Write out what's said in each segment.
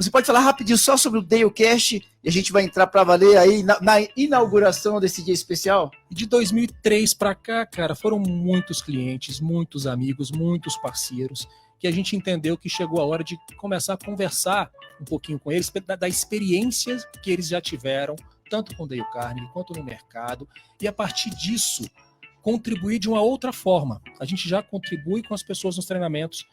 Você pode falar rapidinho só sobre o DaleCast e a gente vai entrar para valer aí na inauguração desse dia especial? De 2003 para cá, cara, foram muitos clientes, muitos amigos, muitos parceiros, que a gente entendeu que chegou a hora de começar a conversar um pouquinho com eles, da experiência que eles já tiveram, tanto com o Dale Carnegie quanto no mercado, e a partir disso, contribuir de uma outra forma. A gente já contribui com as pessoas nos treinamentos,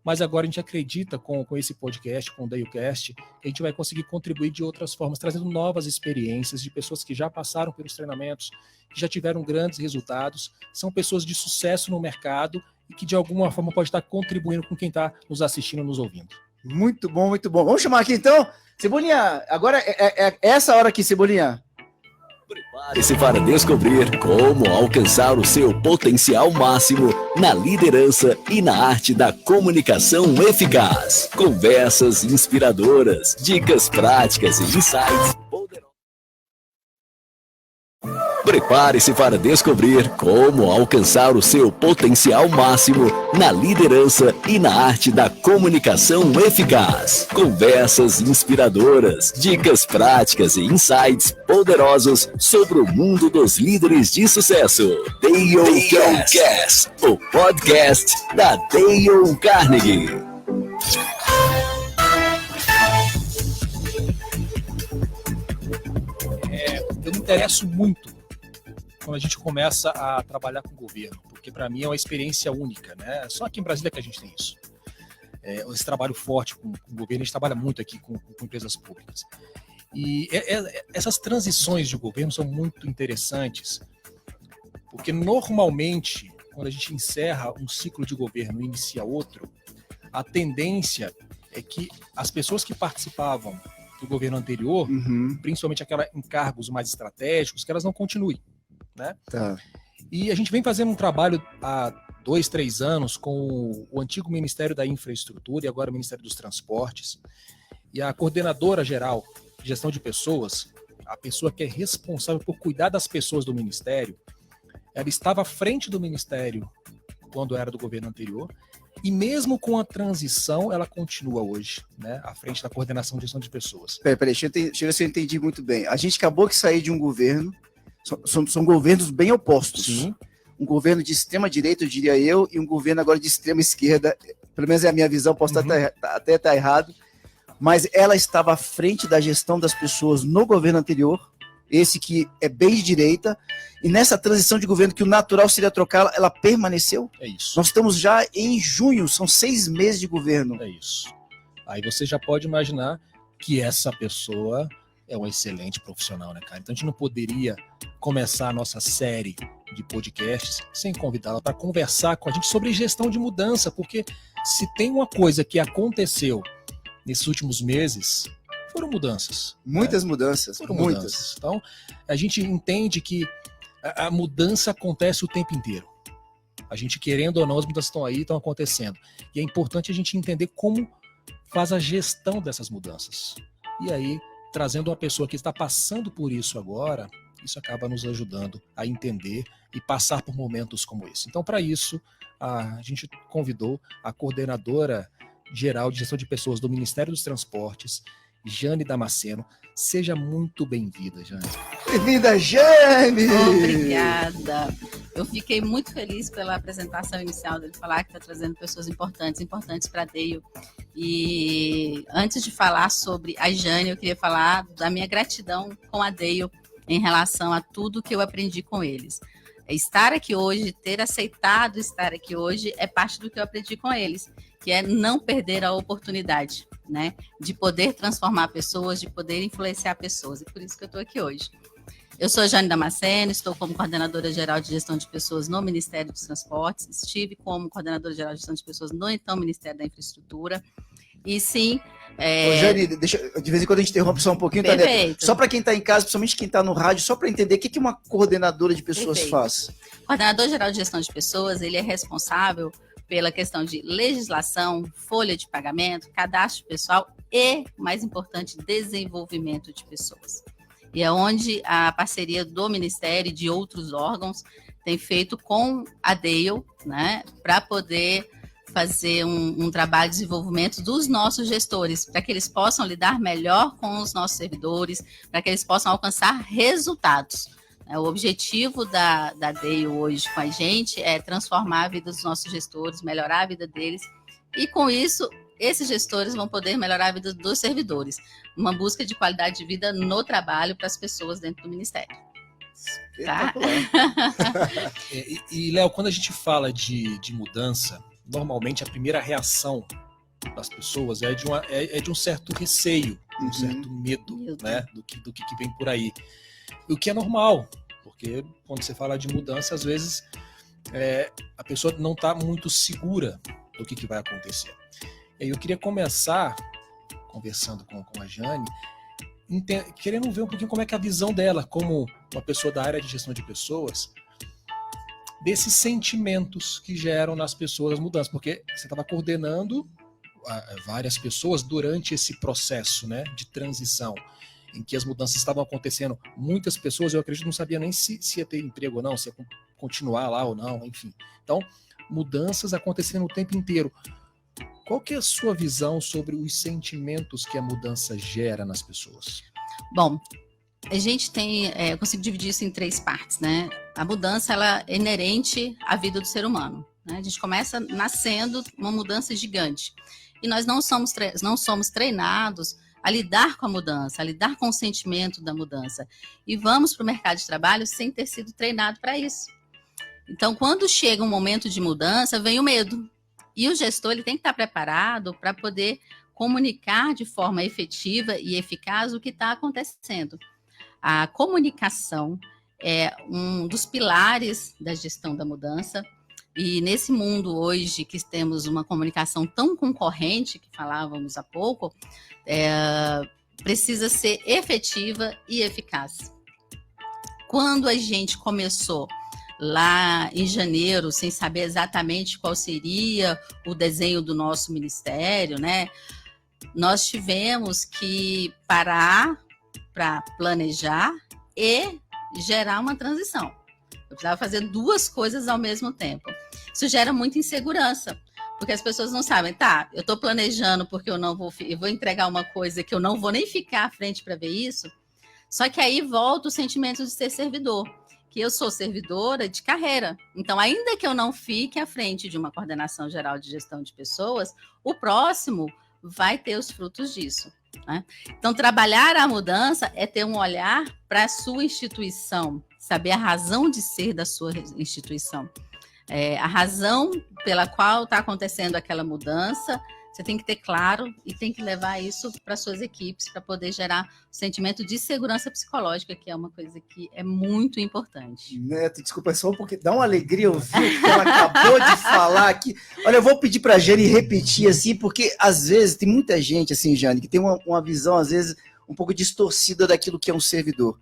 mas agora a gente acredita com esse podcast, com o DaleCast, que a gente vai conseguir contribuir de outras formas, trazendo novas experiências de pessoas que já passaram pelos treinamentos, que já tiveram grandes resultados, são pessoas de sucesso no mercado e que de alguma forma pode estar contribuindo com quem está nos assistindo, nos ouvindo. Muito bom, muito bom. Vamos chamar aqui então, Cebolinha, agora é essa hora aqui, Cebolinha. Prepare-se para descobrir como alcançar o seu potencial máximo na liderança e na arte da comunicação eficaz. Conversas inspiradoras, dicas práticas e insights poderosos. Prepare-se para descobrir como alcançar o seu potencial máximo na liderança e na arte da comunicação eficaz. Conversas inspiradoras, dicas práticas e insights poderosos sobre o mundo dos líderes de sucesso. DaleCast, o podcast da Dale Carnegie. Eu me interesso muito quando a gente começa a trabalhar com o governo, porque para mim é uma experiência única, né? Só aqui em Brasília que a gente tem isso. Esse trabalho forte com o governo, a gente trabalha muito aqui com empresas públicas. E essas transições de governo são muito interessantes, porque normalmente, quando a gente encerra um ciclo de governo e inicia outro, a tendência é que as pessoas que participavam do governo anterior, principalmente aquelas em cargos mais estratégicos, que elas não continuem, né? Tá. E a gente vem fazendo um trabalho há 2, 3 anos com o antigo Ministério da Infraestrutura e agora o Ministério dos Transportes. E a coordenadora geral de gestão de pessoas, a pessoa que é responsável por cuidar das pessoas do Ministério, ela estava à frente do Ministério quando era do governo anterior, e mesmo com a transição, ela continua hoje, né, à frente da coordenação de gestão de pessoas. Peraí, deixa eu ver se eu entendi muito bem. A gente acabou de sair de um governo, são governos bem opostos. Sim. Um governo de extrema direita, eu diria eu, e um governo agora de extrema esquerda, pelo menos é a minha visão, posso até estar errado, mas ela estava à frente da gestão das pessoas no governo anterior, esse que é bem de direita, e nessa transição de governo que o natural seria trocá-la, ela permaneceu? É isso. Nós estamos já em junho, são 6 meses de governo. É isso. Aí você já pode imaginar que essa pessoa é um excelente profissional, né, cara? Então a gente não poderia começar a nossa série de podcasts sem convidá-la para conversar com a gente sobre gestão de mudança, porque se tem uma coisa que aconteceu nesses últimos meses, foram mudanças. Muitas mudanças. Foram muitas. mudanças. Então, a gente entende que a mudança acontece o tempo inteiro. A gente, querendo ou não, as mudanças estão aí, estão acontecendo. E é importante a gente entender como faz a gestão dessas mudanças. E aí, trazendo uma pessoa que está passando por isso agora, isso acaba nos ajudando a entender e passar por momentos como esse. Então, para isso, a gente convidou a coordenadora geral de gestão de pessoas do Ministério dos Transportes, Jane Damasceno. Seja muito bem-vinda, Jane. Bem-vinda, Jane! Obrigada. Eu fiquei muito feliz pela apresentação inicial dele falar que está trazendo pessoas importantes para a Dale. E antes de falar sobre a Jane, eu queria falar da minha gratidão com a Dale em relação a tudo que eu aprendi com eles. Estar aqui hoje, ter aceitado estar aqui hoje, é parte do que eu aprendi com eles, que é não perder a oportunidade, né, de poder transformar pessoas, de poder influenciar pessoas. E por isso que eu estou aqui hoje. Eu sou Jane Damasceno, estou como coordenadora geral de gestão de pessoas no Ministério dos Transportes, estive como coordenadora geral de gestão de pessoas no então Ministério da Infraestrutura. E sim... Ô, Jane, de vez em quando a gente interrompe só um pouquinho, tá, né? Só para quem está em casa, principalmente quem está no rádio, só para entender o que uma coordenadora de pessoas faz. O coordenador geral de gestão de pessoas, ele é responsável pela questão de legislação, folha de pagamento, cadastro pessoal e, mais importante, desenvolvimento de pessoas. E é onde a parceria do Ministério e de outros órgãos tem feito com a Dale, né, para poder fazer um trabalho de desenvolvimento dos nossos gestores, para que eles possam lidar melhor com os nossos servidores, para que eles possam alcançar resultados. O objetivo da DEIO hoje com a gente é transformar a vida dos nossos gestores, melhorar a vida deles, e com isso, esses gestores vão poder melhorar a vida dos servidores. Uma busca de qualidade de vida no trabalho para as pessoas dentro do Ministério. Tá? E Léo, quando a gente fala de mudança, normalmente a primeira reação das pessoas é de um certo receio, um certo medo, né, do que vem por aí. O que é normal, porque quando você fala de mudança, às vezes a pessoa não está muito segura do que vai acontecer. E aí eu queria começar conversando com a Jane, querendo ver um pouquinho como é que é a visão dela, como uma pessoa da área de gestão de pessoas, desses sentimentos que geram nas pessoas as mudanças, porque você estava coordenando várias pessoas durante esse processo, né, de transição, em que as mudanças estavam acontecendo. Muitas pessoas, eu acredito, não sabiam nem se ia ter emprego ou não, se ia continuar lá ou não, enfim. Então, mudanças acontecendo o tempo inteiro. Qual que é a sua visão sobre os sentimentos que a mudança gera nas pessoas? Bom, a gente tem, eu consigo dividir isso em 3 partes, né? A mudança, ela é inerente à vida do ser humano, né? A gente começa nascendo uma mudança gigante. E nós não somos treinados a lidar com a mudança, a lidar com o sentimento da mudança. E vamos para o mercado de trabalho sem ter sido treinado para isso. Então, quando chega um momento de mudança, vem o medo. E o gestor ele tem que estar preparado para poder comunicar de forma efetiva e eficaz o que está acontecendo. A comunicação é um dos pilares da gestão da mudança. E nesse mundo hoje que temos uma comunicação tão concorrente, que falávamos há pouco, precisa ser efetiva e eficaz. Quando a gente começou lá em janeiro, sem saber exatamente qual seria o desenho do nosso ministério, né? Nós tivemos que parar para planejar e gerar uma transição. Eu precisava fazer 2 coisas ao mesmo tempo. Isso gera muita insegurança, porque as pessoas não sabem, tá, eu estou planejando porque eu vou entregar uma coisa que eu não vou nem ficar à frente para ver isso, só que aí volta o sentimento de ser servidor, que eu sou servidora de carreira. Então, ainda que eu não fique à frente de uma coordenação geral de gestão de pessoas, o próximo vai ter os frutos disso, né? Então, trabalhar a mudança é ter um olhar para a sua instituição, saber a razão de ser da sua instituição. A razão pela qual está acontecendo aquela mudança, você tem que ter claro e tem que levar isso para suas equipes para poder gerar um sentimento de segurança psicológica, que é uma coisa que é muito importante. Neto, desculpa, só porque dá uma alegria ouvir o que ela acabou de falar aqui. Olha, eu vou pedir para a Jane repetir assim, porque às vezes tem muita gente, assim, Jane, que tem uma visão, às vezes, um pouco distorcida daquilo que é um servidor.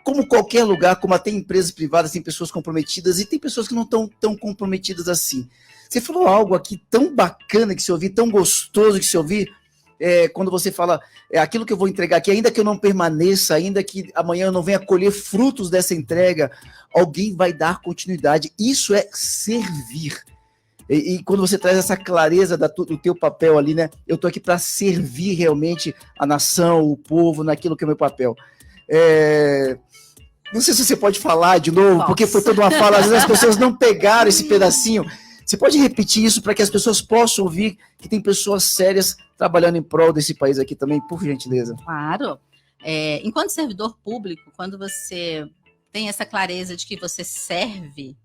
Como qualquer lugar, como até empresas privadas, tem pessoas comprometidas e tem pessoas que não estão tão comprometidas assim. Você falou algo aqui tão bacana que se ouvir, tão gostoso que se ouvir, quando você fala, aquilo que eu vou entregar aqui, ainda que eu não permaneça, ainda que amanhã eu não venha colher frutos dessa entrega, alguém vai dar continuidade. Isso é servir. E quando você traz essa clareza do teu papel ali, né? Eu estou aqui para servir realmente a nação, o povo, naquilo que é o meu papel. Não sei se você pode falar de novo, porque foi toda uma fala, às vezes as pessoas não pegaram esse pedacinho. Você pode repetir isso para que as pessoas possam ouvir que tem pessoas sérias trabalhando em prol desse país aqui também, por gentileza. Claro. Enquanto servidor público, quando você tem essa clareza de que você serve,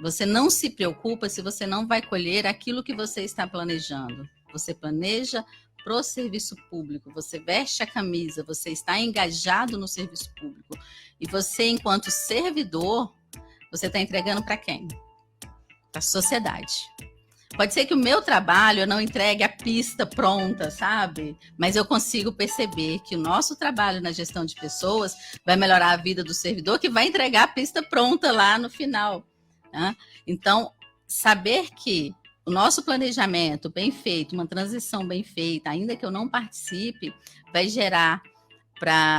você não se preocupa se você não vai colher aquilo que você está planejando. Você planeja pro serviço público, você veste a camisa, você está engajado no serviço público. E você, enquanto servidor, você está entregando para quem? Para a sociedade. Pode ser que o meu trabalho eu não entregue a pista pronta, sabe? Mas eu consigo perceber que o nosso trabalho na gestão de pessoas vai melhorar a vida do servidor, que vai entregar a pista pronta lá no final, né? Então, saber que o nosso planejamento bem feito, uma transição bem feita, ainda que eu não participe, vai gerar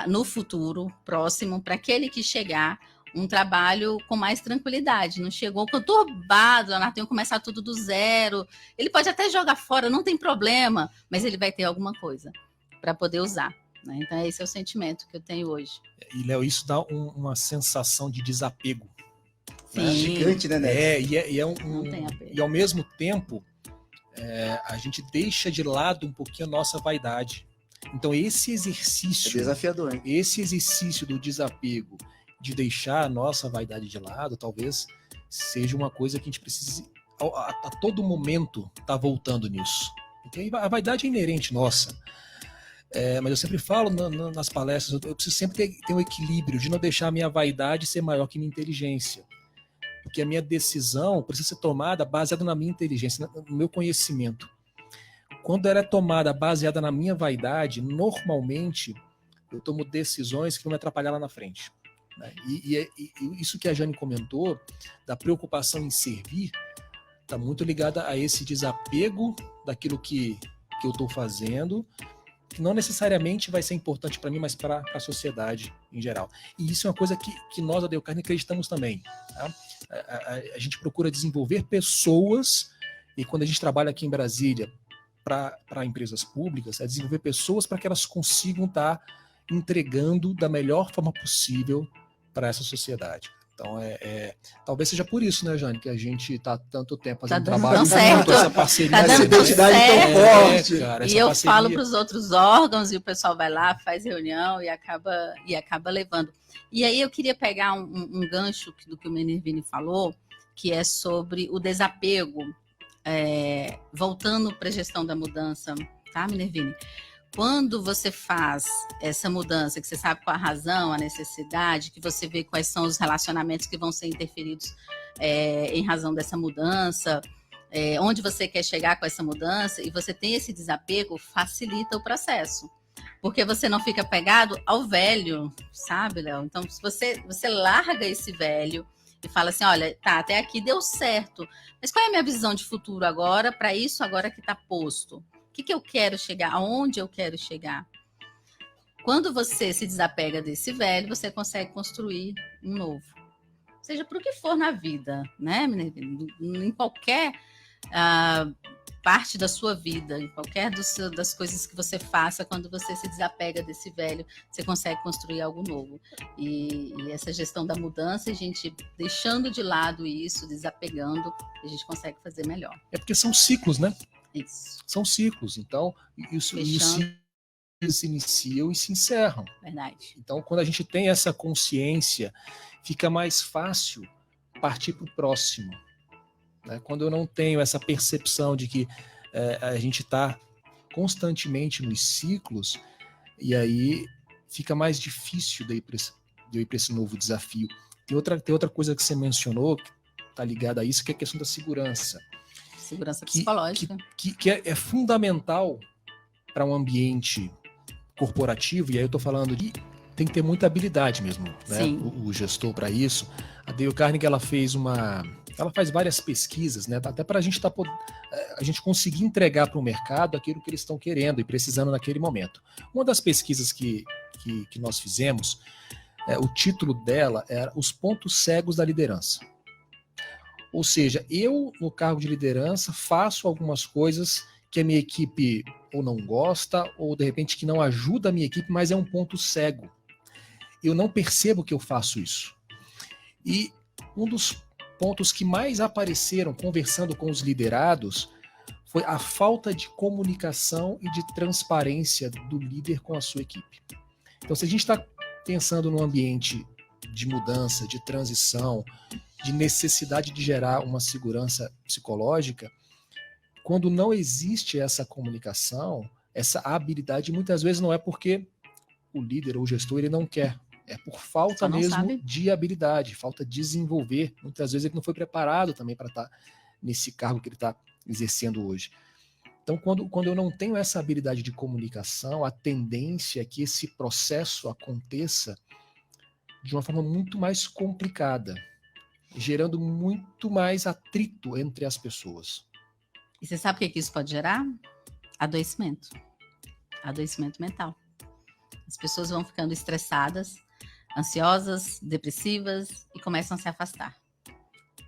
no futuro próximo, para aquele que chegar, um trabalho com mais tranquilidade. Não chegou conturbado, Leonardo, tem que começar tudo do zero. Ele pode até jogar fora, não tem problema, mas ele vai ter alguma coisa para poder usar. Né? Então, esse é o sentimento que eu tenho hoje. E, Léo, isso dá uma sensação de desapego. Sim. É gigante, né, Neto? Não tem apego. E ao mesmo tempo, a gente deixa de lado um pouquinho a nossa vaidade. Então, esse É exercício, desafiador, hein? esse exercício do desapego, de deixar a nossa vaidade de lado, talvez seja uma coisa que a gente precise, a todo momento, estar voltando nisso. Porque a vaidade é inerente nossa. Mas eu sempre falo nas palestras, eu preciso sempre ter um equilíbrio de não deixar a minha vaidade ser maior que minha inteligência. Porque a minha decisão precisa ser tomada baseada na minha inteligência, no meu conhecimento. Quando ela é tomada baseada na minha vaidade, normalmente eu tomo decisões que vão me atrapalhar lá na frente. Né? E isso que a Jane comentou, da preocupação em servir, está muito ligada a esse desapego daquilo que eu estou fazendo, que não necessariamente vai ser importante para mim, mas para a sociedade em geral. E isso é uma coisa que nós, da Deucarne, acreditamos também. Tá? A gente procura desenvolver pessoas, e quando a gente trabalha aqui em Brasília para empresas públicas, é desenvolver pessoas para que elas consigam estar entregando da melhor forma possível para essa sociedade. Então, talvez seja por isso, né, Jane, que a gente está tanto tempo fazendo trabalho certo. essa parceria. Tá dando Essa identidade certo. tão forte. Cara, E essa eu parceria. falo para os outros órgãos e o pessoal vai lá, faz reunião e acaba levando. E aí eu queria pegar um gancho do que o Minervini falou, que é sobre o desapego, voltando para a gestão da mudança, tá, Minervini? Quando você faz essa mudança, que você sabe qual a razão, a necessidade, que você vê quais são os relacionamentos que vão ser interferidos em razão dessa mudança, onde você quer chegar com essa mudança, e você tem esse desapego, facilita o processo. Porque você não fica pegado ao velho, sabe, Léo? Então, se você larga esse velho e fala assim, olha, tá, até aqui deu certo, mas qual é a minha visão de futuro agora, para isso agora que está posto? O que eu quero chegar? Aonde eu quero chegar? Quando você se desapega desse velho, você consegue construir um novo. Seja para o que for na vida, né? Em qualquer parte da sua vida, em qualquer das coisas que você faça, quando você se desapega desse velho, você consegue construir algo novo. E essa gestão da mudança, a gente deixando de lado isso, desapegando, a gente consegue fazer melhor. É porque são ciclos, né? Isso. São ciclos, então os ciclos se iniciam e se encerram. Verdade. Então, quando a gente tem essa consciência, fica mais fácil partir para o próximo. Né? Quando eu não tenho essa percepção de que a gente está constantemente nos ciclos, e aí fica mais difícil de eu ir para esse novo desafio. Tem outra coisa que você mencionou, que está ligada a isso, que é a questão da segurança. Segurança psicológica. Que é fundamental para um ambiente corporativo, e aí eu estou falando de tem que ter muita habilidade mesmo, né? O gestor para isso. A Dale Carnegie, ela faz várias pesquisas, né? Até para a gente conseguir entregar para o mercado aquilo que eles estão querendo e precisando naquele momento. Uma das pesquisas que nós fizemos, o título dela era Os Pontos Cegos da Liderança. Ou seja, eu, no cargo de liderança, faço algumas coisas que a minha equipe ou não gosta, ou de repente que não ajuda a minha equipe, mas é um ponto cego. Eu não percebo que eu faço isso. E um dos pontos que mais apareceram conversando com os liderados foi a falta de comunicação e de transparência do líder com a sua equipe. Então, se a gente está pensando num ambiente de mudança, de transição, de necessidade de gerar uma segurança psicológica, quando não existe essa comunicação, essa habilidade, muitas vezes não é porque o líder ou o gestor ele não quer, é por falta mesmo de habilidade, falta de desenvolver. Muitas vezes ele não foi preparado também para estar nesse cargo que ele está exercendo hoje. Então, quando eu não tenho essa habilidade de comunicação, a tendência é que esse processo aconteça de uma forma muito mais complicada, gerando muito mais atrito entre as pessoas. E você sabe o que isso pode gerar? Adoecimento. Adoecimento mental. As pessoas vão ficando estressadas, ansiosas, depressivas e começam a se afastar.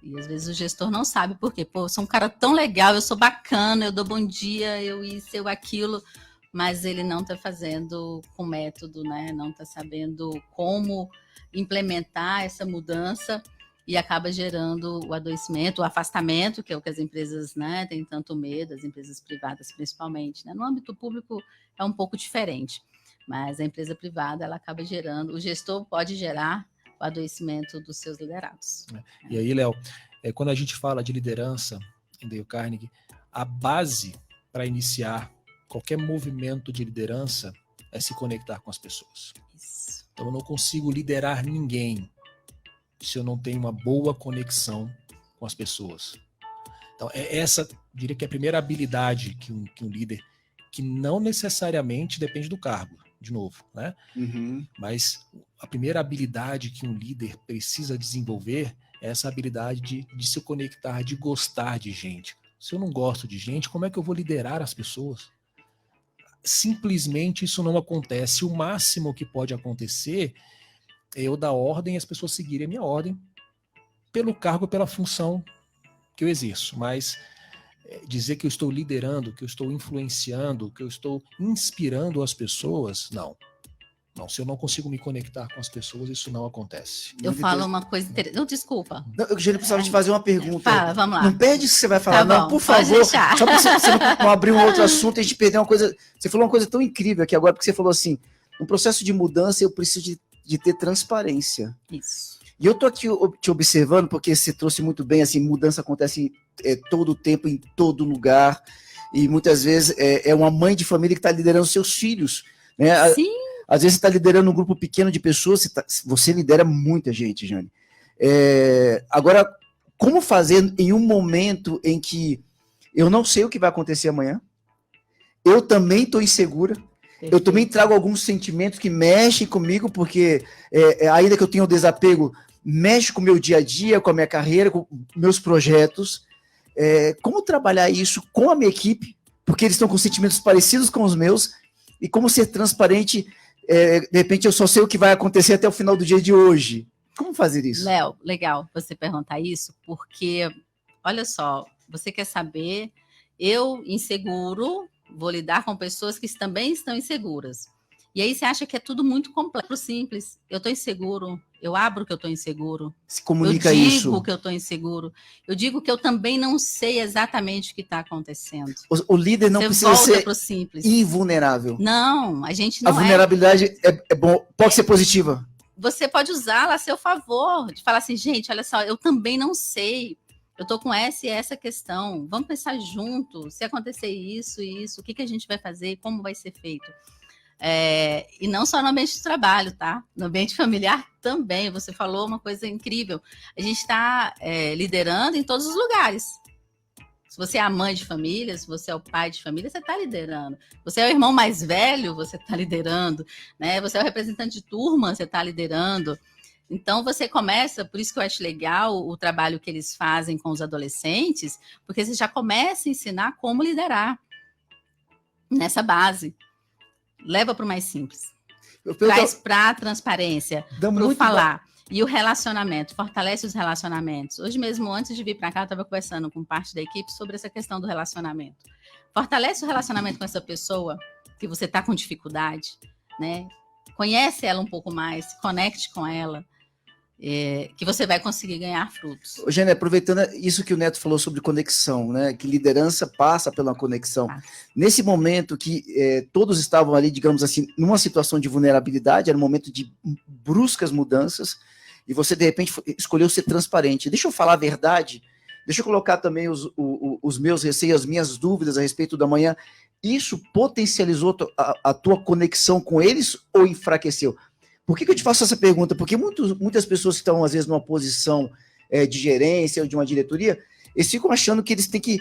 E às vezes o gestor não sabe por quê. Pô, eu sou um cara tão legal, eu sou bacana, eu dou bom dia, eu isso, eu aquilo, mas ele não está fazendo com método, né? Não está sabendo como implementar essa mudança e acaba gerando o adoecimento, o afastamento, que é o que as empresas, né, têm tanto medo, as empresas privadas principalmente, né? No âmbito público é um pouco diferente, mas a empresa privada ela acaba gerando, o gestor pode gerar o adoecimento dos seus liderados. E aí, Léo, quando a gente fala de liderança em Dale Carnegie, a base para iniciar qualquer movimento de liderança é se conectar com as pessoas. Isso. Então, eu não consigo liderar ninguém se eu não tenho uma boa conexão com as pessoas. Então, essa, diria que é a primeira habilidade que um líder, que não necessariamente depende do cargo, de novo, né? Uhum. Mas a primeira habilidade que um líder precisa desenvolver é essa habilidade de se conectar, de gostar de gente. Se eu não gosto de gente, como é que eu vou liderar as pessoas? Simplesmente isso não acontece. O máximo que pode acontecer é eu dar ordem e as pessoas seguirem a minha ordem pelo cargo, pela função que eu exerço. Mas dizer que eu estou liderando, que eu estou influenciando, que eu estou inspirando as pessoas, não. Não, se eu não consigo me conectar com as pessoas, isso não acontece. Eu falo uma coisa interessante. Não, desculpa. Não, eu já precisava te fazer uma pergunta. Fala, vamos lá. Não perde o que você vai falar, Tá não, bom, por pode favor. deixar. Só para você não abrir um outro assunto e a gente perder uma coisa. Você falou uma coisa tão incrível aqui agora, porque você falou assim: no processo de mudança eu preciso de ter transparência. Isso. E eu tô aqui te observando, porque você trouxe muito bem, assim, mudança acontece todo o tempo, em todo lugar, e muitas vezes é uma mãe de família que está liderando seus filhos, né? Sim. Às vezes você está liderando um grupo pequeno de pessoas, você lidera muita gente, Jane. Agora, como fazer em um momento em que eu não sei o que vai acontecer amanhã, eu também estou insegura, eu também trago alguns sentimentos que mexem comigo, porque ainda que eu tenha o desapego, mexe com o meu dia a dia, com a minha carreira, com meus projetos. Como trabalhar isso com a minha equipe, porque eles estão com sentimentos parecidos com os meus, e como ser transparente, de repente eu só sei o que vai acontecer até o final do dia de hoje. Como fazer isso? Léo, legal você perguntar isso, porque, olha só, você quer saber, eu inseguro, vou lidar com pessoas que também estão inseguras. E aí você acha que é tudo muito complexo, simples. Eu estou inseguro, eu abro que eu estou inseguro. Se comunica isso. Eu isso. digo que eu estou inseguro. Eu digo que eu também não sei exatamente o que está acontecendo. O líder não você precisa ser pro simples. invulnerável. Não, a gente não A vulnerabilidade é bom, pode ser positiva. Você pode usá-la a seu favor, de falar assim, gente, olha só, eu também não sei. Eu estou com essa e essa questão. Vamos pensar junto. Se acontecer isso, o que a gente vai fazer, como vai ser feito. E não só no ambiente de trabalho, tá? No ambiente familiar também. Você falou uma coisa incrível. A gente está liderando em todos os lugares. Se você é a mãe de família, se você é o pai de família, você está liderando. Você é o irmão mais velho, você está liderando. Né? Você é o representante de turma, você está liderando. Então, você começa, por isso que eu acho legal o trabalho que eles fazem com os adolescentes, porque você já começa a ensinar como liderar nessa base. Leva para o mais simples. Traz para a transparência, para o falar. E o relacionamento, fortalece os relacionamentos. Hoje mesmo, antes de vir para cá, eu estava conversando com parte da equipe sobre essa questão do relacionamento. Fortalece o relacionamento com essa pessoa que você está com dificuldade, né? Conhece ela um pouco mais, se conecte com ela, que você vai conseguir ganhar frutos. Eugênia, aproveitando isso que o Neto falou sobre conexão, né? Que liderança passa pela conexão. Nesse momento que todos estavam ali, digamos assim, numa situação de vulnerabilidade, era um momento de bruscas mudanças, e você, de repente, escolheu ser transparente. Deixa eu falar a verdade, deixa eu colocar também os meus receios, as minhas dúvidas a respeito da manhã. Isso potencializou a tua conexão com eles ou enfraqueceu? Por que eu te faço essa pergunta? Porque muitas pessoas que estão, às vezes, numa posição de gerência ou de uma diretoria, eles ficam achando que eles têm que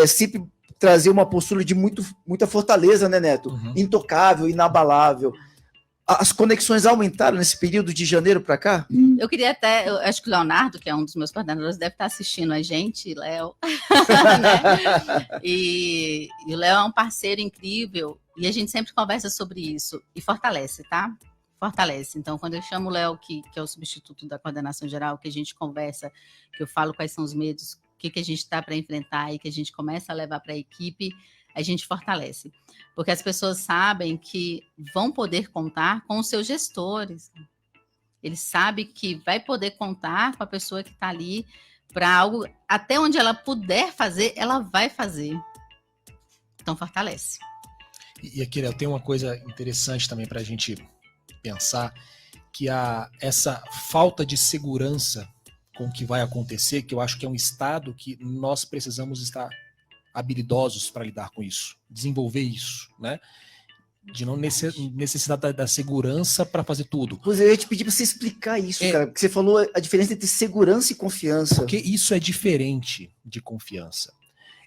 sempre trazer uma postura de muita fortaleza, né, Neto? Uhum. Intocável, inabalável. As conexões aumentaram nesse período de janeiro para cá? Eu queria eu acho que o Leonardo, que é um dos meus coordenadores, deve estar assistindo a gente, Léo. Né? E o Léo é um parceiro incrível, e a gente sempre conversa sobre isso, e fortalece, tá? fortalece. Então, quando eu chamo o Léo, que é o substituto da coordenação geral, que a gente conversa, que eu falo quais são os medos, o que a gente está para enfrentar e que a gente começa a levar para a equipe, a gente fortalece. Porque as pessoas sabem que vão poder contar com os seus gestores. Eles sabem que vai poder contar com a pessoa que está ali para algo, até onde ela puder fazer, ela vai fazer. Então, fortalece. E aqui, Léo, tem uma coisa interessante também para a gente pensar, que essa falta de segurança com o que vai acontecer, que eu acho que é um estado que nós precisamos estar habilidosos para lidar com isso, desenvolver isso, né? De não necessitar da segurança para fazer tudo. Pois eu ia te pedir para você explicar isso, cara, porque você falou a diferença entre segurança e confiança. Porque isso é diferente de confiança.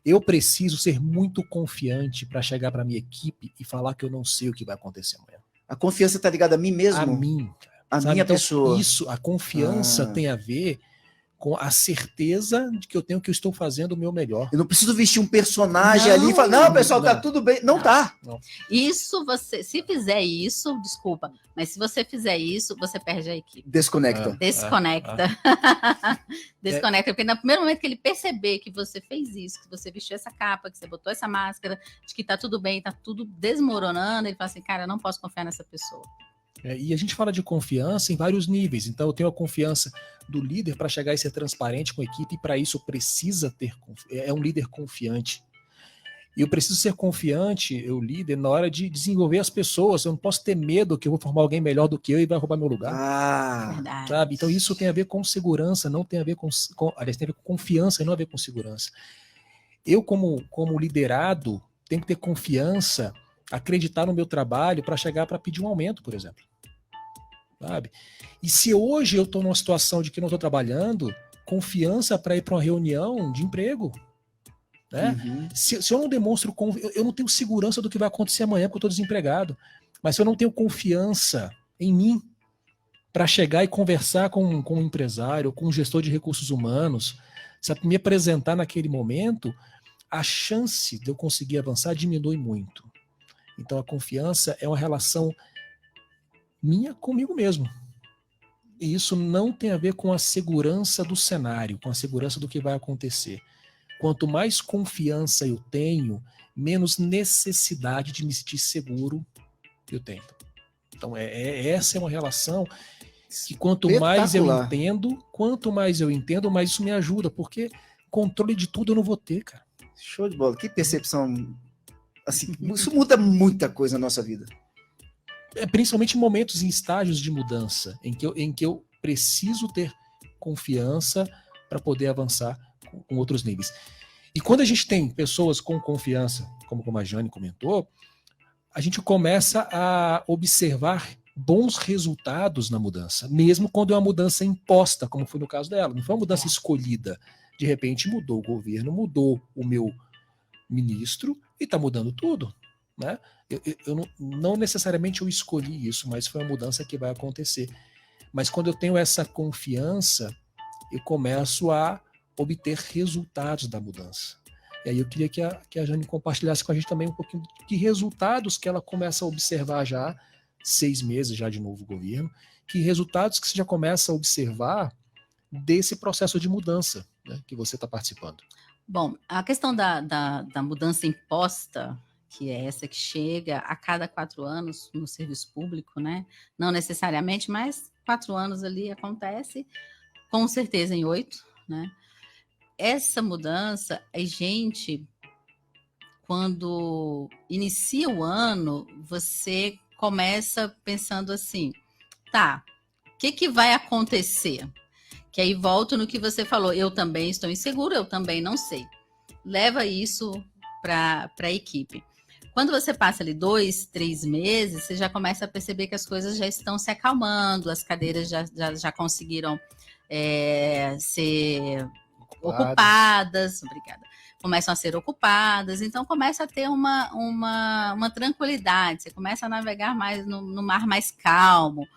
Eu preciso ser muito confiante para chegar para minha equipe e falar que eu não sei o que vai acontecer amanhã. A confiança tá ligada a mim mesmo? A mim. A Sabe? minha Então, pessoa. Isso, a confiança tem a ver com a certeza de que eu estou fazendo o meu melhor. Eu não preciso vestir um personagem Não, ali e falar, não, pessoal, tá não. tudo bem. Não tá. Não. Isso se fizer isso, desculpa, mas se você fizer isso, você perde a equipe. Desconecta. Desconecta. Desconecta, porque no primeiro momento que ele perceber que você fez isso, que você vestiu essa capa, que você botou essa máscara, de que tá tudo bem, tá tudo desmoronando, ele fala assim, cara, eu não posso confiar nessa pessoa. E a gente fala de confiança em vários níveis. Então, eu tenho a confiança do líder para chegar e ser transparente com a equipe, e para isso precisa ter. É um líder confiante. E eu preciso ser confiante, eu líder, na hora de desenvolver as pessoas. Eu não posso ter medo que eu vou formar alguém melhor do que eu e vai roubar meu lugar. Verdade. Sabe? Então, isso tem a ver com segurança, não tem a ver aliás, tem a ver com confiança e não a ver com segurança. Eu, como liderado, tenho que ter confiança, acreditar no meu trabalho para chegar para pedir um aumento, por exemplo. Sabe? E se hoje eu estou numa situação de que não estou trabalhando, confiança para ir para uma reunião de emprego. Né? Uhum. Se eu não demonstro, eu não tenho segurança do que vai acontecer amanhã porque eu estou desempregado. Mas se eu não tenho confiança em mim para chegar e conversar com um empresário, com um gestor de recursos humanos, sabe, me apresentar naquele momento, a chance de eu conseguir avançar diminui muito. Então a confiança é uma relação minha comigo mesmo. E isso não tem a ver com a segurança do cenário, com a segurança do que vai acontecer. Quanto mais confiança eu tenho, menos necessidade de me sentir seguro eu tenho. Então essa é uma relação que quanto mais eu entendo, mais isso me ajuda, porque controle de tudo eu não vou ter, cara. Show de bola. Que percepção. Assim, isso muda muita coisa na nossa vida. Principalmente em momentos, em estágios de mudança, em que eu preciso ter confiança para poder avançar com outros níveis. E quando a gente tem pessoas com confiança, como a Jane comentou, a gente começa a observar bons resultados na mudança, mesmo quando é uma mudança imposta, como foi no caso dela. Não foi uma mudança escolhida. De repente mudou o governo, mudou o meu ministro e está mudando tudo. Né? Eu não necessariamente eu escolhi isso, mas foi uma mudança que vai acontecer. Mas quando eu tenho essa confiança, eu começo a obter resultados da mudança. E aí eu queria que a Jane compartilhasse com a gente também um pouquinho de resultados que ela começa a observar já, 6 meses já de novo governo, que resultados que você já começa a observar desse processo de mudança, né, que você está participando. Bom, a questão da mudança imposta, que é essa que chega a cada 4 anos no serviço público, né? Não necessariamente, mas 4 anos ali acontece, com certeza em 8, né? Essa mudança, a gente, quando inicia o ano, você começa pensando assim, tá, o que vai acontecer? Que aí volto no que você falou, eu também estou inseguro, eu também não sei. Leva isso para a equipe. Quando você passa ali 2, 3 meses, você já começa a perceber que as coisas já estão se acalmando, as cadeiras já conseguiram ser ocupadas, obrigada. Começam a ser ocupadas, então começa a ter uma tranquilidade, você começa a navegar mais no mar mais calmo.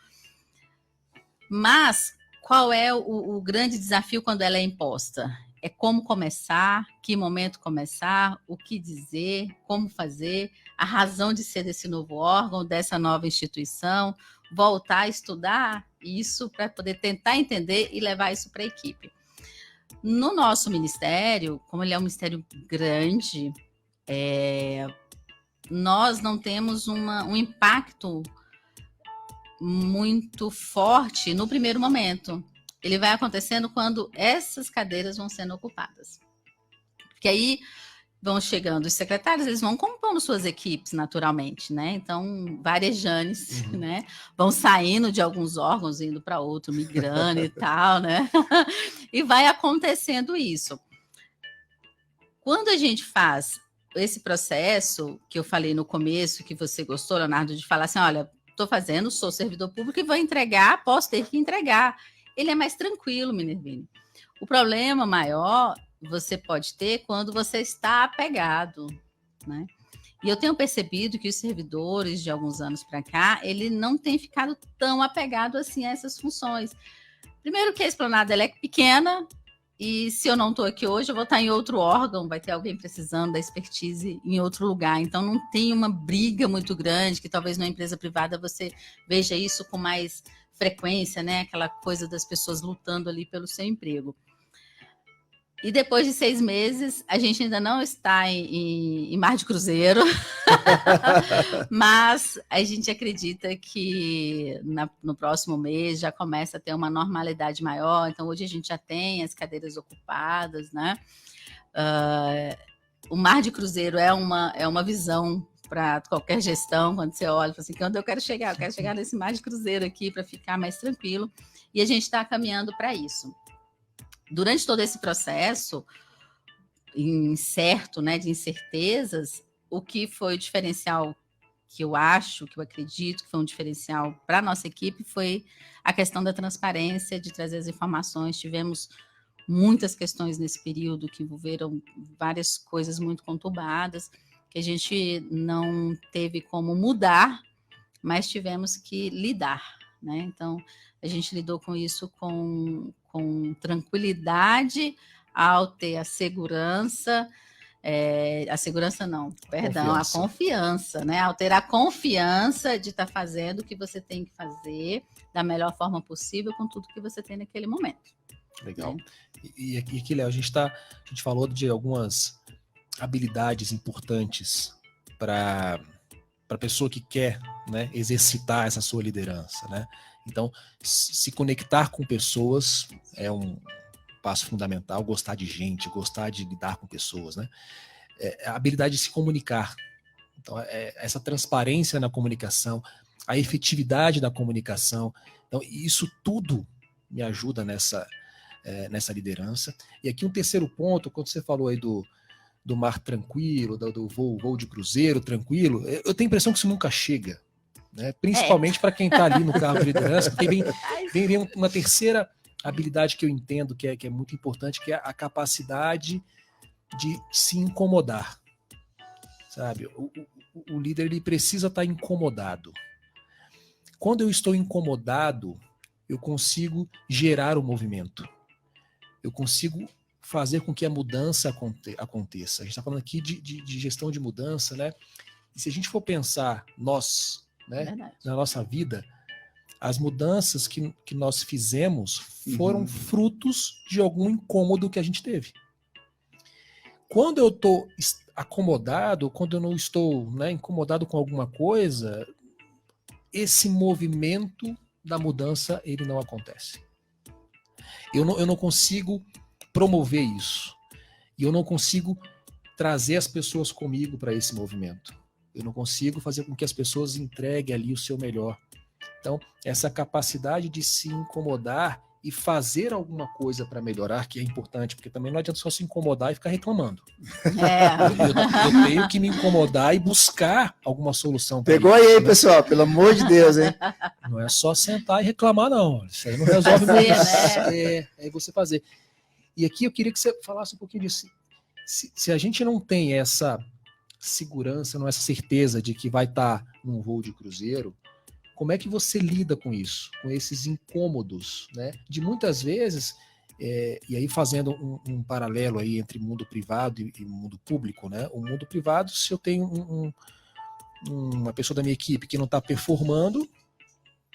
Mas qual é o grande desafio quando ela é imposta? É como começar, que momento começar, o que dizer, como fazer. a razão de ser desse novo órgão, dessa nova instituição, voltar a estudar isso para poder tentar entender e levar isso para a equipe. No nosso ministério, como ele é um ministério grande, nós não temos um impacto muito forte no primeiro momento. Ele vai acontecendo quando essas cadeiras vão sendo ocupadas. Porque aí vão chegando os secretários, eles vão compondo suas equipes naturalmente, né? Então, várias Janes, né? Vão saindo de alguns órgãos, indo para outro, migrando e tal, né? E vai acontecendo isso. Quando a gente faz esse processo, que eu falei no começo, que você gostou, Leonardo, de falar assim, olha, estou fazendo, sou servidor público e vou entregar, posso ter que entregar. Ele é mais tranquilo, Minervini. O problema maior você pode ter quando você está apegado, né? E eu tenho percebido que os servidores de alguns anos para cá, ele não tem ficado tão apegado assim a essas funções. Primeiro que a Esplanada ela é pequena, e se eu não estou aqui hoje, eu vou estar em outro órgão, vai ter alguém precisando da expertise em outro lugar. Então, não tem uma briga muito grande, que talvez numa empresa privada você veja isso com mais frequência, né? Aquela coisa das pessoas lutando ali pelo seu emprego. E depois de 6 meses, a gente ainda não está em Mar de Cruzeiro, mas a gente acredita que no próximo mês já começa a ter uma normalidade maior. Então, hoje a gente já tem as cadeiras ocupadas, né? O Mar de Cruzeiro é uma visão para qualquer gestão, quando você olha e fala assim, quando eu quero chegar nesse Mar de Cruzeiro aqui para ficar mais tranquilo, e a gente está caminhando para isso. Durante todo esse processo incerto, né, de incertezas, o que foi o diferencial que eu acredito que foi um diferencial para a nossa equipe foi a questão da transparência, de trazer as informações. Tivemos muitas questões nesse período que envolveram várias coisas muito conturbadas, que a gente não teve como mudar, mas tivemos que lidar, né? Então, a gente lidou com isso com tranquilidade, ao ter a segurança, a confiança, né? Ao ter a confiança de estar fazendo o que você tem que fazer da melhor forma possível com tudo que você tem naquele momento. Legal. Né? E aqui, Léo, a gente falou de algumas habilidades importantes para a pessoa que quer, né, exercitar essa sua liderança, né? Então, se conectar com pessoas é um passo fundamental, gostar de gente, gostar de lidar com pessoas, né? A habilidade de se comunicar. Então, essa transparência na comunicação, a efetividade da comunicação. Então, isso tudo me ajuda nessa liderança. E aqui um terceiro ponto, quando você falou aí do mar tranquilo, do voo de cruzeiro tranquilo, eu tenho a impressão que isso nunca chega. Né? Principalmente para quem está ali no cargo de liderança, porque vem uma terceira habilidade que eu entendo que é muito importante, que é a capacidade de se incomodar. Sabe? O líder ele precisa estar incomodado. Quando eu estou incomodado, eu consigo gerar o movimento. Eu consigo fazer com que a mudança aconteça. A gente está falando aqui de gestão de mudança, né? E se a gente for pensar né, na nossa vida, as mudanças que nós fizemos foram frutos de algum incômodo que a gente teve. Quando eu estou acomodado, quando eu não estou, né, incomodado com alguma coisa, esse movimento da mudança ele não acontece. Eu não consigo promover isso. E eu não consigo trazer as pessoas comigo para esse movimento. Eu não consigo fazer com que as pessoas entreguem ali o seu melhor. Então, essa capacidade de se incomodar e fazer alguma coisa para melhorar, que é importante, porque também não adianta só se incomodar e ficar reclamando. Eu tenho que me incomodar e buscar alguma solução. Pegou isso, aí, né? Pessoal, pelo amor de Deus, hein? Não é só sentar e reclamar, não. Isso aí não resolve muito. Né? É você fazer. E aqui eu queria que você falasse um pouquinho disso. Se a gente não tem essa segurança, não essa certeza de que vai estar num voo de cruzeiro, como é que você lida com isso? Com esses incômodos, né? De muitas vezes, e aí fazendo um paralelo aí entre mundo privado e mundo público, né? O mundo privado, se eu tenho uma pessoa da minha equipe que não está performando,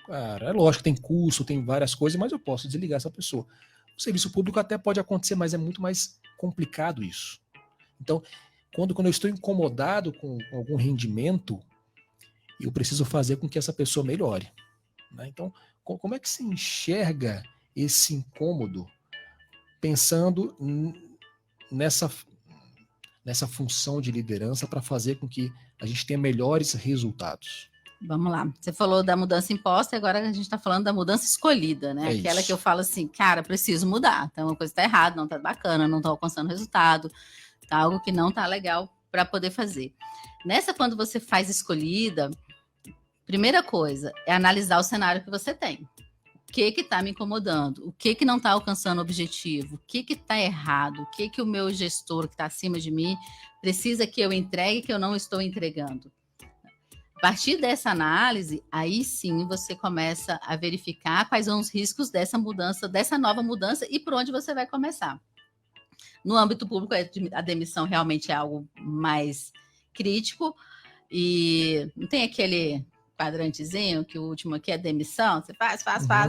cara, é lógico que tem custo, tem várias coisas, mas eu posso desligar essa pessoa. O serviço público até pode acontecer, mas é muito mais complicado isso. Então, quando eu estou incomodado com algum rendimento, eu preciso fazer com que essa pessoa melhore, né? Então, como é que se enxerga esse incômodo pensando nessa função de liderança para fazer com que a gente tenha melhores resultados? Vamos lá. Você falou da mudança imposta e agora a gente está falando da mudança escolhida, né? Aquela isso. que eu falo assim, cara, preciso mudar. Então, uma coisa está errada, não está bacana, não está alcançando resultado, tá algo que não está legal para poder fazer. Nessa, quando você faz escolhida, primeira coisa é analisar o cenário que você tem. O que está me incomodando? O que não está alcançando o objetivo? O que está errado? O que o meu gestor que está acima de mim precisa que eu entregue que eu não estou entregando? A partir dessa análise, aí sim você começa a verificar quais são os riscos dessa mudança, dessa nova mudança e por onde você vai começar. No âmbito público, a demissão realmente é algo mais crítico e não tem aquele quadrantezinho que o último aqui é demissão, você faz,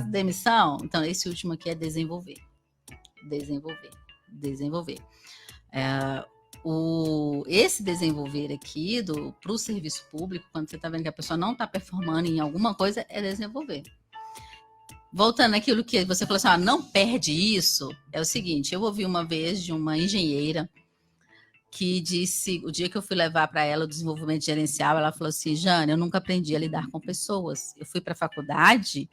demissão. Então, esse último aqui é desenvolver. Esse desenvolver aqui para o serviço público, quando você está vendo que a pessoa não está performando em alguma coisa, é desenvolver. Voltando naquilo que você falou assim, não perde isso, é o seguinte, eu ouvi uma vez de uma engenheira que disse, o dia que eu fui levar para ela o desenvolvimento gerencial, ela falou assim, Jane, eu nunca aprendi a lidar com pessoas. Eu fui para a faculdade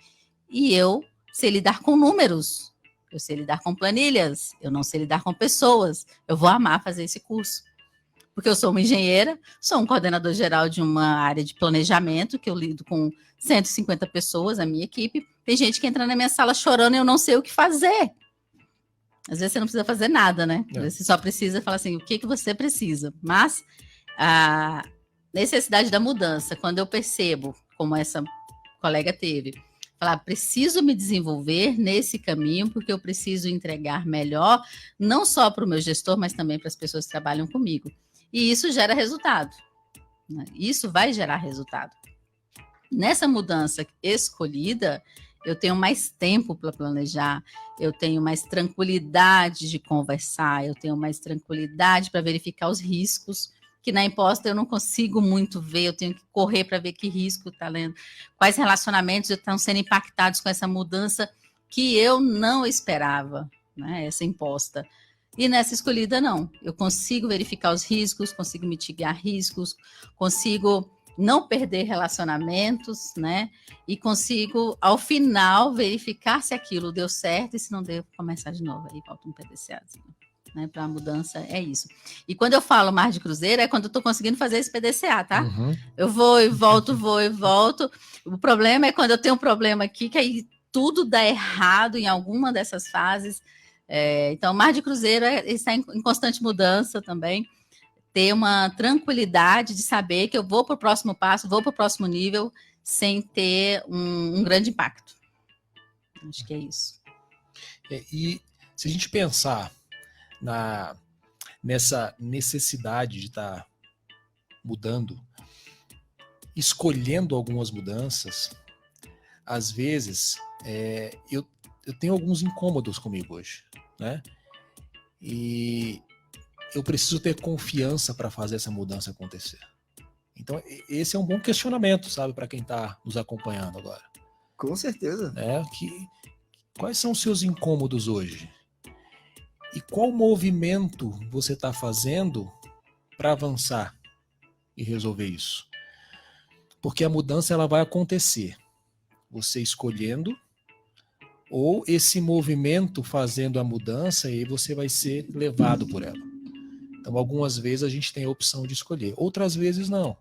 e eu sei lidar com números, eu sei lidar com planilhas, eu não sei lidar com pessoas. Eu vou amar fazer esse curso. Porque eu sou uma engenheira, sou um coordenador geral de uma área de planejamento, que eu lido com 150 pessoas, a minha equipe. Tem gente que entra na minha sala chorando e eu não sei o que fazer. Às vezes você não precisa fazer nada, né? Você só precisa falar assim, o que você precisa. Mas a necessidade da mudança, quando eu percebo, como essa colega teve, falar, preciso me desenvolver nesse caminho, porque eu preciso entregar melhor, não só para o meu gestor, mas também para as pessoas que trabalham comigo. E isso gera resultado, né? Isso vai gerar resultado. Nessa mudança escolhida, eu tenho mais tempo para planejar, eu tenho mais tranquilidade de conversar, eu tenho mais tranquilidade para verificar os riscos, que na imposta eu não consigo muito ver, eu tenho que correr para ver que risco está lendo, quais relacionamentos estão sendo impactados com essa mudança que eu não esperava, né, essa imposta. E nessa escolhida, não. Eu consigo verificar os riscos, consigo mitigar riscos, consigo não perder relacionamentos, né? E consigo, ao final, verificar se aquilo deu certo e se não deu, começar de novo. Aí volta um PDCAzinho, né? Para a mudança, é isso. E quando eu falo mar de cruzeiro, é quando eu estou conseguindo fazer esse PDCA, tá? Eu vou e volto. O problema é quando eu tenho um problema aqui, que aí tudo dá errado em alguma dessas fases. Então, mar de cruzeiro está em constante mudança também. Ter uma tranquilidade de saber que eu vou para o próximo passo, vou para o próximo nível, sem ter um grande impacto. Acho que é isso. E se a gente pensar nessa necessidade de estar mudando, escolhendo algumas mudanças, às vezes eu tenho alguns incômodos comigo hoje, né? E eu preciso ter confiança para fazer essa mudança acontecer. Então, esse é um bom questionamento, sabe, para quem está nos acompanhando agora. Com certeza. Quais são os seus incômodos hoje? E qual movimento você está fazendo para avançar e resolver isso? Porque a mudança ela vai acontecer. Você escolhendo, ou esse movimento fazendo a mudança, e aí você vai ser levado por ela. Então, algumas vezes a gente tem a opção de escolher, outras vezes não,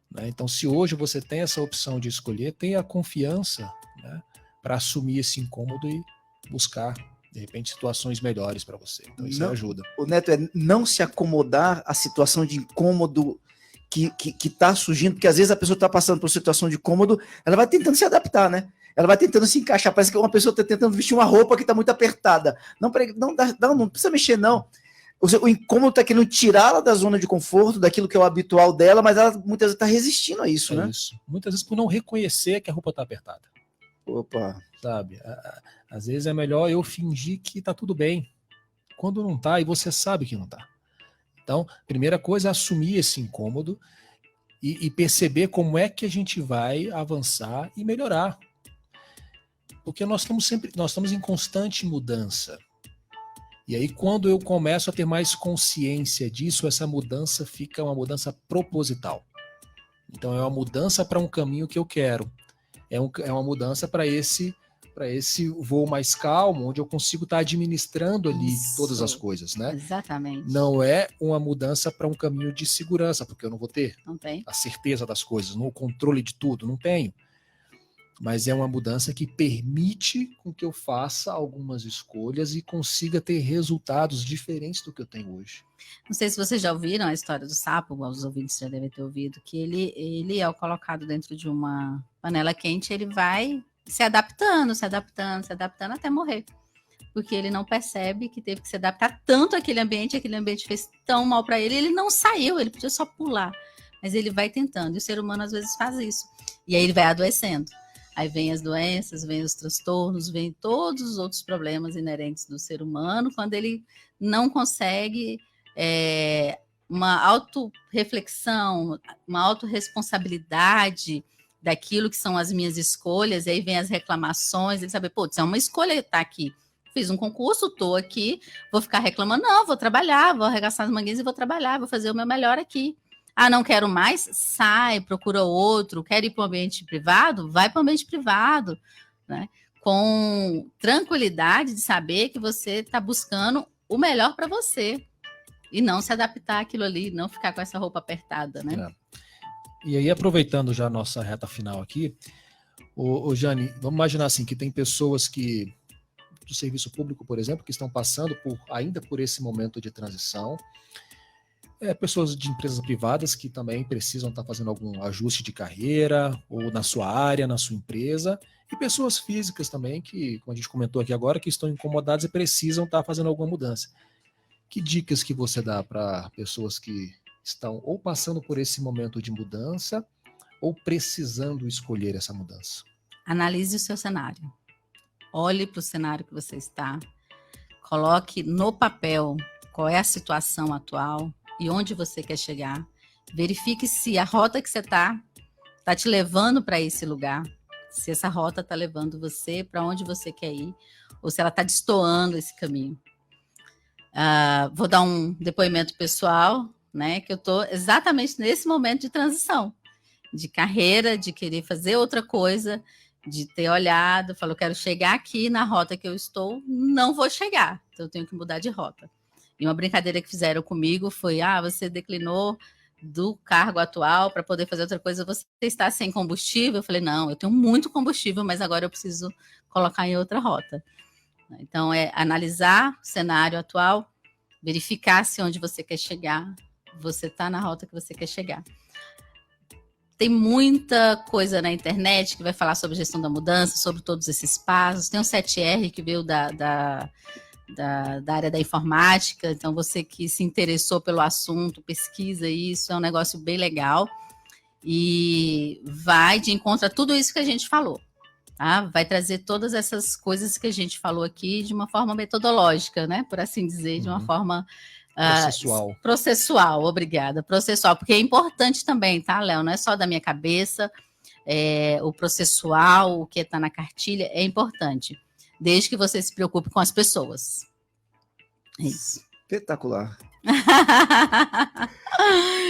né? Então, se hoje você tem essa opção de escolher, tenha a confiança, né, para assumir esse incômodo e buscar, de repente, situações melhores para você. Então, isso ajuda. O Neto, é não se acomodar à situação de incômodo que está surgindo, porque às vezes a pessoa está passando por situação de incômodo, ela vai tentando se adaptar, né? Ela vai tentando se encaixar. Parece que uma pessoa está tentando vestir uma roupa que está muito apertada. Não precisa mexer, não. O incômodo está querendo tirá-la da zona de conforto, daquilo que é o habitual dela, mas ela muitas vezes está resistindo a isso, né? Isso. Muitas vezes por não reconhecer que a roupa está apertada. Opa. Sabe? Às vezes é melhor eu fingir que tá tudo bem, quando não tá, e você sabe que não tá. Então, primeira coisa é assumir esse incômodo e perceber como é que a gente vai avançar e melhorar. Porque nós estamos em constante mudança. E aí, quando eu começo a ter mais consciência disso, essa mudança fica uma mudança proposital. Então, é uma mudança para um caminho que eu quero. É uma mudança para esse voo mais calmo, onde eu consigo estar administrando ali todas as coisas, né? Exatamente. Não é uma mudança para um caminho de segurança, porque eu não vou ter Não a certeza das coisas, o controle de tudo, não tenho. Mas é uma mudança que permite com que eu faça algumas escolhas e consiga ter resultados diferentes do que eu tenho hoje. Não sei se vocês já ouviram a história do sapo, os ouvintes já devem ter ouvido, que ele ao colocado dentro de uma panela quente, ele vai se adaptando até morrer. Porque ele não percebe que teve que se adaptar tanto àquele ambiente fez tão mal para ele, ele não saiu, ele podia só pular. Mas ele vai tentando, e o ser humano às vezes faz isso. E aí ele vai adoecendo. Aí vem as doenças, vem os transtornos, vem todos os outros problemas inerentes do ser humano, quando ele não consegue uma autorreflexão, uma autorresponsabilidade daquilo que são as minhas escolhas, e aí vem as reclamações, ele sabe, putz, é uma escolha estar aqui. Fiz um concurso, estou aqui, vou ficar reclamando? Não, vou trabalhar, vou arregaçar as manguinhas e vou trabalhar, vou fazer o meu melhor aqui. Ah, não quero mais? Sai, procura outro. Quer ir para o ambiente privado? Vai para o ambiente privado, né? Com tranquilidade de saber que você está buscando o melhor para você e não se adaptar àquilo ali, não ficar com essa roupa apertada, né? E aí, aproveitando já a nossa reta final aqui, Jane, vamos imaginar assim, que tem pessoas do serviço público, por exemplo, que estão passando ainda por esse momento de transição, pessoas de empresas privadas que também precisam estar fazendo algum ajuste de carreira, ou na sua área, na sua empresa, e pessoas físicas também que, como a gente comentou aqui agora, que estão incomodadas e precisam estar fazendo alguma mudança. Que dicas que você dá para pessoas que estão ou passando por esse momento de mudança ou precisando escolher essa mudança? Analise o seu cenário. Olhe para o cenário que você está. Coloque no papel qual é a situação atual e onde você quer chegar. Verifique se a rota que você está te levando para esse lugar. Se essa rota está levando você para onde você quer ir, ou se ela está destoando esse caminho. Vou dar um depoimento pessoal, né? Que eu estou exatamente nesse momento de transição, de carreira, de querer fazer outra coisa, de ter olhado, falou, quero chegar aqui na rota que eu estou, não vou chegar, então eu tenho que mudar de rota. E uma brincadeira que fizeram comigo foi, você declinou do cargo atual para poder fazer outra coisa, você está sem combustível? Eu falei, não, eu tenho muito combustível, mas agora eu preciso colocar em outra rota. Então, é analisar o cenário atual, verificar se onde você quer chegar, você está na rota que você quer chegar. Tem muita coisa na internet que vai falar sobre gestão da mudança, sobre todos esses passos. Tem o 7R que veio da área da informática, então você que se interessou pelo assunto, pesquisa isso, é um negócio bem legal e vai de encontro a tudo isso que a gente falou. Tá? Vai trazer todas essas coisas que a gente falou aqui de uma forma metodológica, né? Por assim dizer, de uma forma processual, obrigada, processual, porque é importante também, tá, Léo? Não é só da minha cabeça, o processual, o que está na cartilha, é importante, desde que você se preocupe com as pessoas. É isso. Espetacular.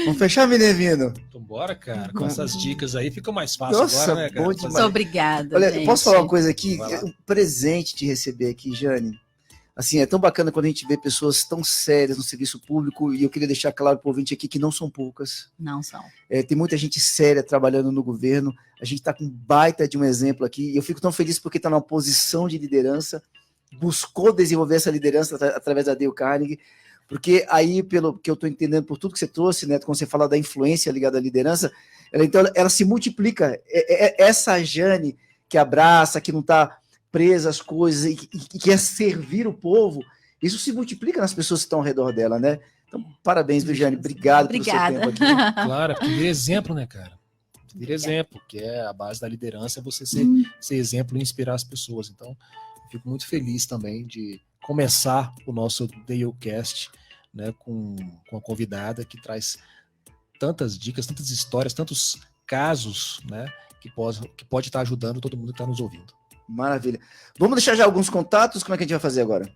Vamos fechar, Minervino? Então bora, cara. Com essas dicas aí fica mais fácil. Nossa, agora, né, cara? bom demais. Muito obrigada. Olha, gente. posso falar uma coisa aqui? Um presente de receber aqui, Jane. Assim, é tão bacana quando a gente vê pessoas tão sérias no serviço público, e eu queria deixar claro para o ouvinte aqui que não são poucas. Não são. Tem muita gente séria trabalhando no governo, a gente está com um baita de um exemplo aqui, e eu fico tão feliz porque está numa posição de liderança, buscou desenvolver essa liderança através da Dale Carnegie, porque aí, pelo que eu estou entendendo, por tudo que você trouxe, né, quando você fala da influência ligada à liderança, ela se multiplica. Essa Jane que abraça, que não está presa às coisas e quer servir o povo, isso se multiplica nas pessoas que estão ao redor dela, né? Então, parabéns, Viviane. Obrigado pelo seu Obrigada. tempo aqui. Claro, porque vira exemplo, né, cara? Vira exemplo, que é a base da liderança, é você ser exemplo e inspirar as pessoas. Então, fico muito feliz também de começar o nosso Dalecast, né, com a convidada que traz tantas dicas, tantas histórias, tantos casos, né, que pode estar ajudando todo mundo que está nos ouvindo. Maravilha. Vamos deixar já alguns contatos? Como é que a gente vai fazer agora?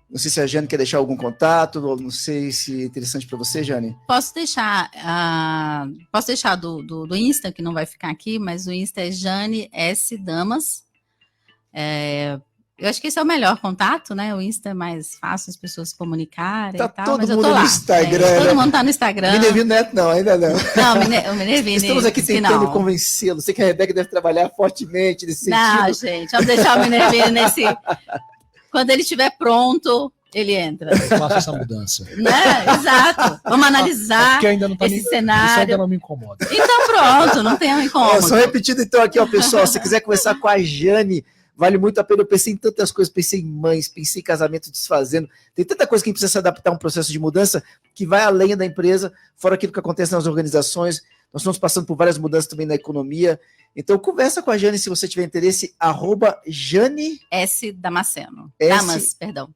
Não sei se a Jane quer deixar algum contato, ou não sei se é interessante para você, Jane. Posso deixar do Insta, que não vai ficar aqui, mas o Insta é Jane S. Damas. Eu acho que esse é o melhor contato, né? O Insta é mais fácil as pessoas se comunicarem Tá e tal, todo mas eu mundo tô no lá. Instagram, Todo né? mundo tá no Instagram. Minervino Neto não, ainda não. Não, o Minervino. Estamos aqui disse que tentando não. convencê-lo. Sei que a Rebeca deve trabalhar fortemente nesse sentido. Não, gente, vamos deixar o Minervino nesse... Quando ele estiver pronto, ele entra. Eu faço essa mudança. Né? Exato. Vamos analisar Porque ainda não tá esse isso cenário. ainda não me incomoda. Então pronto, não tem um incômodo. Só repetindo então aqui, ó, pessoal, se quiser conversar com a Jane, vale muito a pena. Eu pensei em tantas coisas, pensei em mães, pensei em casamento desfazendo. Tem tanta coisa que a gente precisa se adaptar a um processo de mudança que vai além da empresa, fora aquilo que acontece nas organizações. Nós estamos passando por várias mudanças também na economia. Então, conversa com a Jane se você tiver interesse, @Jane S. Damasceno. S. Damas, perdão.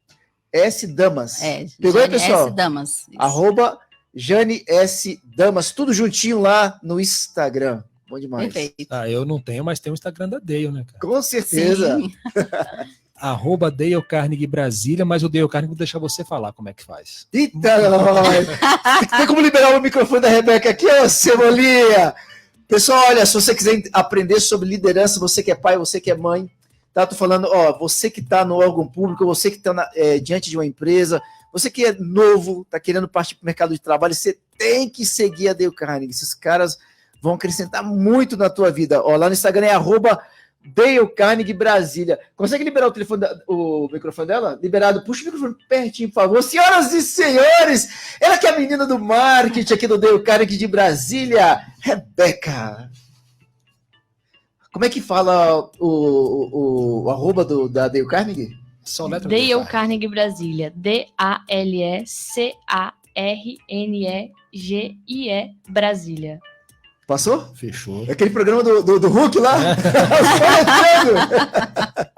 S. Damas. Jane Pegou aí, pessoal? S. Damas. Isso. @Jane S. Damas, tudo juntinho lá no Instagram. Bom demais. Perfeito. Eu não tenho, mas tem o Instagram da Dale, né, cara? Com certeza. Sim. @Dale Carnegie Brasília, mas o Dale Carnegie vou deixar você falar como é que faz. Eita, nós. Tem como liberar o microfone da Rebeca aqui, ô Cebolinha? Pessoal, olha, se você quiser aprender sobre liderança, você que é pai, você que é mãe, tá? Tô falando, ó, você que tá no órgão público, você que tá diante de uma empresa, você que é novo, tá querendo partir pro mercado de trabalho, você tem que seguir a Dale Carnegie. Esses caras vão acrescentar muito na tua vida. Ó, lá no Instagram é @Dale Carnegie Brasília. Consegue liberar o microfone dela? Liberado. Puxa o microfone pertinho, por favor. Senhoras e senhores, ela que é a menina do marketing aqui do Dale Carnegie de Brasília, Rebeca. Como é que fala o arroba da Dale Carnegie? Só letra Dale Carnegie Brasília. DALECARNEGIE Brasília. Passou? Fechou. Aquele programa do Hulk lá? Só lembrando.